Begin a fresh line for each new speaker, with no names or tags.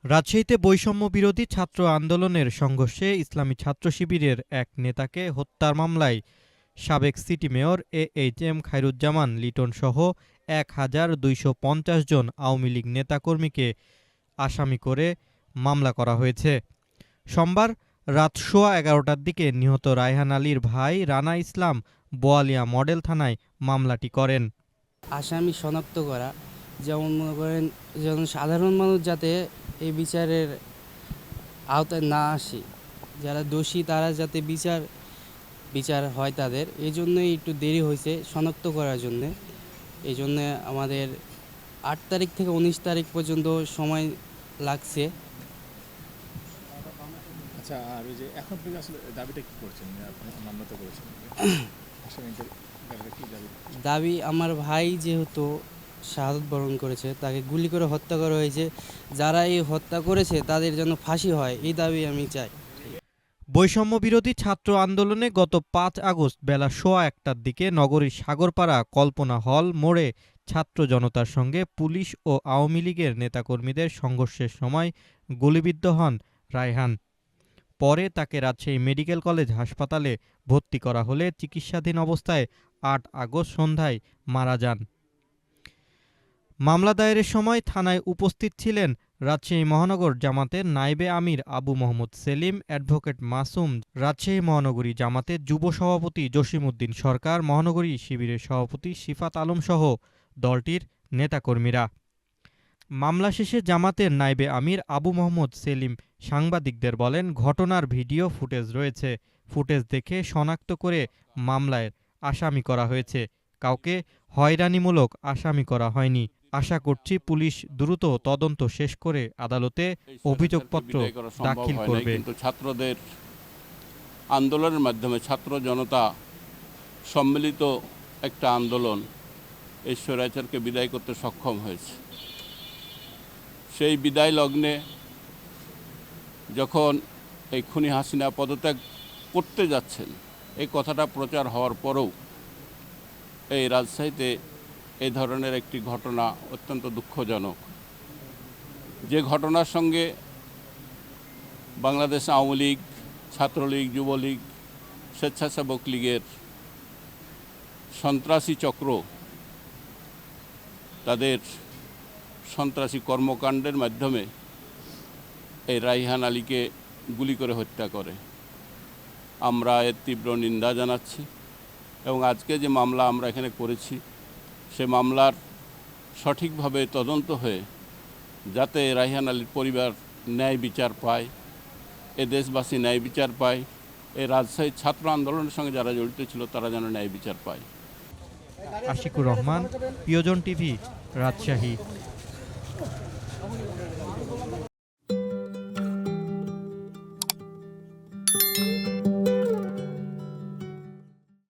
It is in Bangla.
রাজশাহীতে বৈষম্য বিরোধী ছাত্র আন্দোলনের সংঘর্ষে ইসলামী ছাত্র শিবিরের এক নেতাকে হত্যার মামলায় সাবেক সিটি মেয়র এএইচএম খায়রুজ্জামান লিটনসহ ১,২৫০ জন আওয়ামী লীগ নেতাকর্মীকে আসামি করে মামলা করা হয়েছে। সোমবার রাত সোয়া ১১টার দিকে নিহত রায়হান আলীর ভাই রানা ইসলাম বোয়ালিয়া মডেল থানায় মামলাটি করেন।
আসামি শনাক্ত করা, যেমন মনে করেন যেন সাধারণ মানুষ যাতে এই বিচারের আওতায় না আসে, যারা দোষী তারা যাতে বিচার হয় তাদের, এই জন্যই একটু দেরি হয়েছে শনাক্ত করার জন্যে। এই জন্যে আমাদের ৮ তারিখ থেকে ১৯ তারিখ পর্যন্ত সময় লাগছে।
আচ্ছা, আর ওই যে এখন আপনি আসলে দাবিটা কি করছেন? আপনি মামলা তো করেছেন, আসামিদের ব্যাপারে কি দাবি?
দাবি, আমার ভাই যেহেতু শাহাদত বরণ করেছে, তাকে গুলি করে হত্যা করা হয়েছে, যারা এই হত্যা করেছে তাদের যেন ফাঁসি হয়, এই দাবি আমি চাই।
বৈষম্য বিরোধী ছাত্র আন্দোলনে গত ৫ আগস্ট বেলা সোয়া ১টার দিকে নগরীর সাগরপাড়া কল্পনা হল মোড়ে ছাত্র জনতার সঙ্গে পুলিশ ও আওয়ামী লীগের নেতাকর্মীদের সংঘর্ষের সময় গুলিবিদ্ধ হন রায়হান। পরে তাকে রাজশাহী মেডিকেল কলেজ হাসপাতালে ভর্তি করা হলে চিকিৎসাধীন অবস্থায় ৮ আগস্ট সন্ধ্যায় মারা যান। মামলা দায়েরের সময় থানায় উপস্থিত ছিলেন রাজশাহী মহানগর জামাতের নায়েবে আমির আবু মোহাম্মদ সেলিম, অ্যাডভোকেট মাসুম, রাজশাহী মহানগরী জামাতের যুব সভাপতি জসিমউদ্দিন সরকার, মহানগরী শিবিরের সভাপতি শিফাত আলমসহ দলটির নেতাকর্মীরা। মামলা শেষে জামাতের নায়েবে আমির আবু মোহাম্মদ সেলিম সাংবাদিকদের বলেন, ঘটনার ভিডিও ফুটেজ রয়েছে। ফুটেজ দেখে শনাক্ত করে মামলায় আসামি করা হয়েছে। কাউকে হয়রানিমূলক আসামি করা হয়নি। আশা করছি পুলিশ দ্রুত তদন্ত শেষ করে আদালতে অভিযোগপত্র দাখিল করবে।
কিন্তু ছাত্রদের আন্দোলনের মাধ্যমে ছাত্র জনতা সম্মিলিত একটা আন্দোলন এই স্বৈরাচারকে বিদায় করতে সক্ষম হয়েছে। সেই বিদায় লগ্নে যখন এই খুনি হাসিনা পদত্যাগ করতে যাচ্ছেন, এই কথাটা প্রচার হওয়ার পরেও এই রাজশাহীতে এই ধরনের একটি ঘটনা অত্যন্ত দুঃখজনক। যে ঘটনার সঙ্গে বাংলাদেশ আওয়ামী লীগ, ছাত্রলীগ, যুবলীগ, স্বেচ্ছাসেবক লীগের সন্ত্রাসী চক্র তাদের সন্ত্রাসী কর্মকাণ্ডের মাধ্যমে এই রায়হান আলীকে গুলি করে হত্যা করে, আমরা এর তীব্র নিন্দা জানাচ্ছি। এবং আজকে যে মামলা আমরা এখানে করেছি, সে মামলার সঠিকভাবে তদন্ত হয়ে যাতে রায়হান আলীর পরিবার ন্যায় বিচার পায়, এ দেশবাসী ন্যায় বিচার পায়, এই রাজশাহী ছাত্র আন্দোলনের সঙ্গে যারা জড়িত ছিল তারা যেন ন্যায় বিচার পায়।
আশিকুর রহমান, প্রিয়জন টিভি, রাজশাহী।